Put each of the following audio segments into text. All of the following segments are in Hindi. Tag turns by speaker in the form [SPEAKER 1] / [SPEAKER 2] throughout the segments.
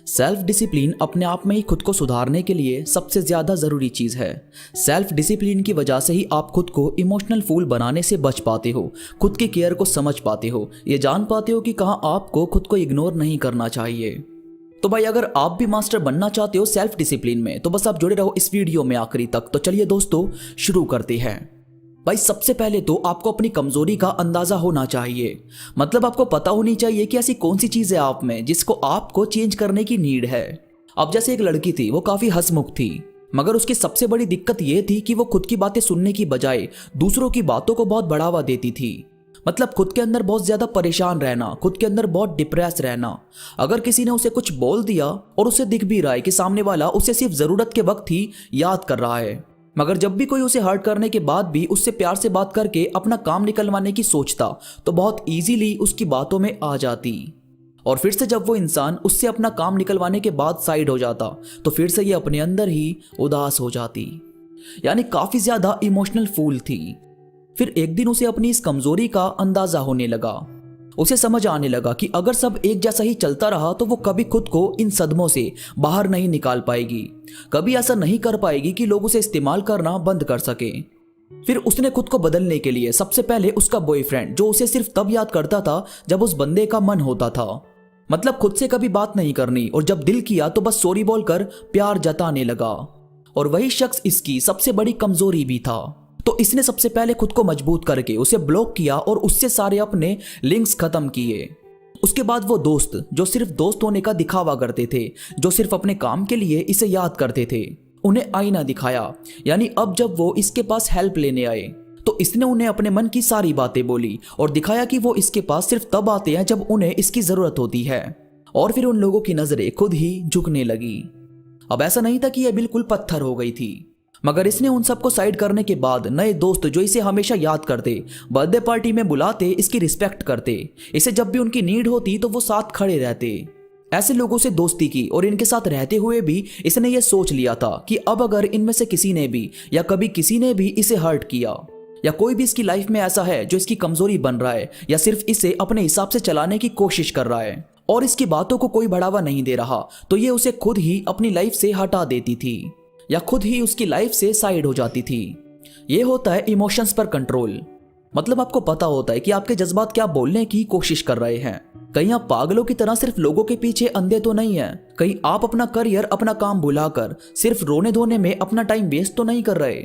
[SPEAKER 1] सेल्फ डिसिप्लिन अपने आप में ही खुद को सुधारने के लिए सबसे ज्यादा जरूरी चीज है। सेल्फ डिसिप्लिन की वजह से ही आप खुद को इमोशनल फूल बनाने से बच पाते हो, खुद की केयर को समझ पाते हो, ये जान पाते हो कि कहां आपको खुद को इग्नोर नहीं करना चाहिए। तो भाई अगर आप भी मास्टर बनना चाहते हो सेल्फ डिसिप्लिन में तो बस आप जुड़े रहो इस वीडियो में आखिरी तक। तो चलिए दोस्तों शुरू करते हैं। भाई सबसे पहले तो आपको अपनी कमजोरी का अंदाजा होना चाहिए, मतलब आपको पता होनी चाहिए कि ऐसी कौन सी चीज है आप में जिसको आपको चेंज करने की नीड है। अब जैसे एक लड़की थी, वो काफी हंसमुख थी, मगर उसकी सबसे बड़ी दिक्कत ये थी कि वो खुद की बातें सुनने की बजाय दूसरों की बातों को बहुत बढ़ावा देती थी। मतलब खुद के अंदर बहुत ज्यादा परेशान रहना, खुद के अंदर बहुत डिप्रेस रहना। अगर किसी ने उसे कुछ बोल दिया और उसे दिख भी रहा है कि सामने वाला उसे सिर्फ जरूरत के वक्त ही याद कर रहा है, मगर जब भी कोई उसे हर्ट करने के बाद भी उससे प्यार से बात करके अपना काम निकलवाने की सोचता तो बहुत इजीली उसकी बातों में आ जाती। और फिर से जब वो इंसान उससे अपना काम निकलवाने के बाद साइड हो जाता तो फिर से ये अपने अंदर ही उदास हो जाती, यानी काफी ज्यादा इमोशनल फूल थी। फिर एक दिन उसे अपनी इस कमजोरी का अंदाजा होने लगा। उसे समझ आने लगा कि अगर सब एक जैसा ही चलता रहा तो वो कभी खुद को इन सदमों से बाहर नहीं निकाल पाएगी, कभी ऐसा नहीं कर पाएगी कि लोग उसे इस्तेमाल करना बंद कर सके। फिर उसने खुद को बदलने के लिए सबसे पहले उसका बॉयफ्रेंड, जो उसे सिर्फ तब याद करता था जब उस बंदे का मन होता था, मतलब खुद से कभी बात नहीं करनी, और जब दिल किया तो बस सॉरी बोलकर प्यार जताने लगा। और वही शख्स इसकी सबसे बड़ी कमजोरी भी था। तो इसने सबसे पहले खुद को मजबूत करके उसे ब्लॉक किया और उससे सारे अपने लिंक्स खत्म किए। उसके बाद वो दोस्त जो सिर्फ दोस्त होने का दिखावा करते थे, जो सिर्फ अपने काम के लिए इसे याद करते थे, उन्हें आईना दिखाया। यानी अब जब वो इसके पास हेल्प लेने आए तो इसने उन्हें अपने मन की सारी बातें बोली और दिखाया कि वो इसके पास सिर्फ तब आते हैं जब उन्हें इसकी जरूरत होती है। और फिर उन लोगों की नजरें खुद ही झुकने लगी। अब ऐसा नहीं था कि यह बिल्कुल पत्थर हो गई थी, मगर इसने उन सबको साइड करने के बाद नए दोस्त जो इसे हमेशा याद करते, बर्थडे पार्टी में बुलाते, इसकी रिस्पेक्ट करते, इसे जब भी उनकी नीड होती तो वो साथ खड़े रहते, ऐसे लोगों से दोस्ती की। और इनके साथ रहते हुए भी इसने ये सोच लिया था कि अब अगर इनमें से किसी ने भी या कभी किसी ने भी इसे हर्ट किया या कोई भी इसकी लाइफ में ऐसा है जो इसकी कमजोरी बन रहा है या सिर्फ इसे अपने हिसाब से चलाने की कोशिश कर रहा है और इसकी बातों को कोई बढ़ावा नहीं दे रहा, तो ये उसे खुद ही अपनी लाइफ से हटा देती थी या खुद ही उसकी लाइफ से साइड हो जाती थी। यह होता है इमोशंस पर कंट्रोल। मतलब आपको पता होता है कि आपके जज्बात क्या बोलने की कोशिश कर रहे हैं। कहीं आप पागलों की तरह सिर्फ लोगों के पीछे अंधे तो नहीं है, कहीं आप अपना करियर, अपना काम भुलाकर सिर्फ रोने धोने में अपना टाइम वेस्ट तो नहीं कर रहे।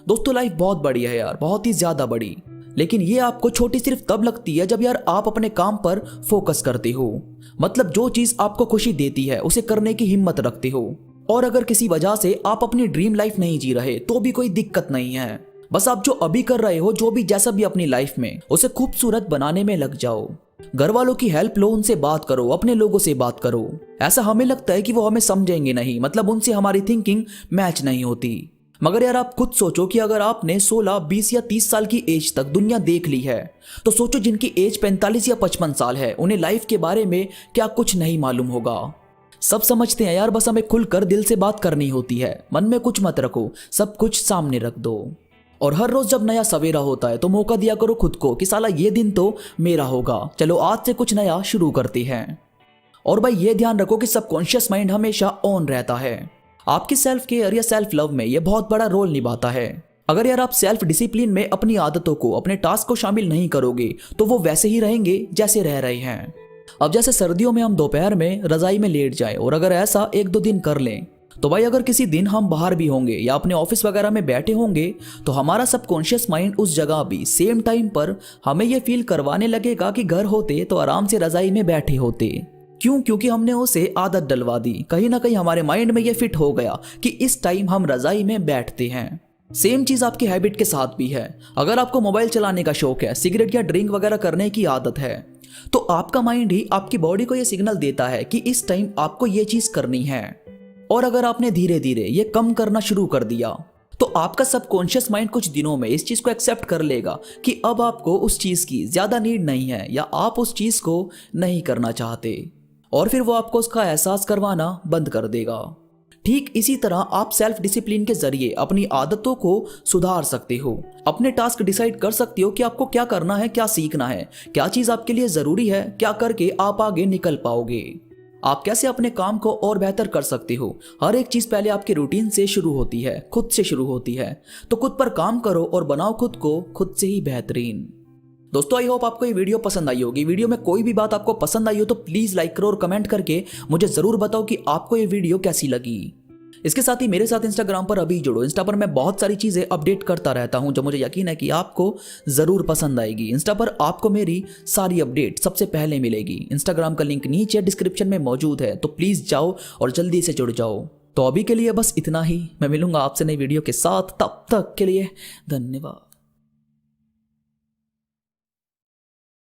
[SPEAKER 1] दोस्तों लाइफ बहुत बड़ी है यार, बहुत ही ज्यादा बड़ी, लेकिन ये आपको छोटी सिर्फ तब लगती है जब यार आप अपने काम पर फोकस करते हो। मतलब जो चीज आपको खुशी देती है उसे करने की हिम्मत रखते हो। और अगर किसी वजह से आप अपनी ड्रीम लाइफ नहीं जी रहे तो भी कोई दिक्कत नहीं है, बस आप जो अभी कर रहे हो, जो भी जैसा भी अपनी लाइफ में, उसे खूबसूरत बनाने में लग जाओ। घर वालों की हेल्प लो, उनसे बात करो, अपने लोगों से बात करो। ऐसा हमें लगता है कि वो हमें समझेंगे नहीं, मतलब उनसे हमारी थिंकिंग मैच नहीं होती, मगर यार आप खुद सोचो कि अगर आपने 16, 20 या 30 साल की एज तक दुनिया देख ली है तो सोचो जिनकी एज 45 या 55 साल है, उन्हें लाइफ के बारे में क्या कुछ नहीं मालूम होगा। सब समझते हैं यार, बस हमें खुलकर दिल से बात करनी होती है। मन में कुछ मत रखो, सब कुछ सामने रख दो। और हर रोज जब नया सवेरा होता है तो मौका दिया करो खुद को कि साला ये दिन तो मेरा होगा, चलो आज से कुछ नया शुरू करते हैं। और भाई ये ध्यान रखो कि सबकॉन्शियस माइंड हमेशा ऑन रहता है। आपकी सेल्फ केयर या सेल्फ लव में यह बहुत बड़ा रोल निभाता है। अगर यार आप सेल्फ डिसिप्लिन में अपनी आदतों को, अपने टास्क को शामिल नहीं करोगे तो वो वैसे ही रहेंगे जैसे रह रहे हैं। अब जैसे सर्दियों में हम दोपहर में रजाई में लेट जाएं और अगर ऐसा 1-2 दिन कर लें तो भाई अगर किसी दिन हम बाहर भी होंगे या अपने ऑफिस वगैरह में बैठे होंगे तो हमारा सबकॉन्शियस माइंड उस जगह भी सेम टाइम पर हमें यह फील करवाने लगेगा कि घर होते तो आराम से रजाई में बैठे होते। क्यों? क्योंकि हमने उसे आदत डलवा दी, कहीं ना कहीं हमारे माइंड में यह फिट हो गया कि इस टाइम हम रजाई में बैठते हैं। सेम चीज आपकी हैबिट के साथ भी है। अगर आपको मोबाइल चलाने का शौक है, सिगरेट या ड्रिंक वगैरह करने की आदत है, तो आपका माइंड ही आपकी बॉडी को यह सिग्नल देता है कि इस टाइम आपको यह चीज करनी है। और अगर आपने धीरे धीरे ये कम करना शुरू कर दिया तो आपका सबकॉन्शियस माइंड कुछ दिनों में इस चीज को एक्सेप्ट कर लेगा कि अब आपको उस चीज की ज्यादा नीड नहीं है या आप उस चीज को नहीं करना चाहते, और फिर वो आपको उसका एहसास करवाना बंद कर देगा। ठीक इसी तरह आप सेल्फ डिसिप्लिन के जरिए अपनी आदतों को सुधार सकते हो। अपने टास्क डिसाइड कर सकते हो कि आपको क्या करना है, क्या सीखना है, क्या चीज आपके लिए जरूरी है, क्या करके आप आगे निकल पाओगे। आप कैसे अपने काम को और बेहतर कर सकते हो। हर एक चीज पहले आपके रूटीन से शुरू होती है, खुद से शुरू होती है। तो खुद पर काम करो और बनाओ खुद को खुद से ही बेहतरीन। दोस्तों, आई होप आपको ये वीडियो पसंद आई होगी। वीडियो में कोई भी बात आपको पसंद आई हो तो प्लीज लाइक करो और कमेंट करके मुझे जरूर बताओ कि आपको ये वीडियो कैसी लगी। इसके साथ ही मेरे साथ इंस्टाग्राम पर अभी जुड़ो। इंस्टा पर मैं बहुत सारी चीजें अपडेट करता रहता हूं जो मुझे यकीन है कि आपको जरूर पसंद आएगी। इंस्टा पर आपको मेरी सारी अपडेट सबसे पहले मिलेगी। इंस्टाग्राम का लिंक नीचे डिस्क्रिप्शन में मौजूद है, तो प्लीज जाओ और जल्दी से जुड़ जाओ। तो अभी के लिए बस इतना ही। मैं मिलूंगा आपसे नई वीडियो के साथ, तब तक के लिए धन्यवाद।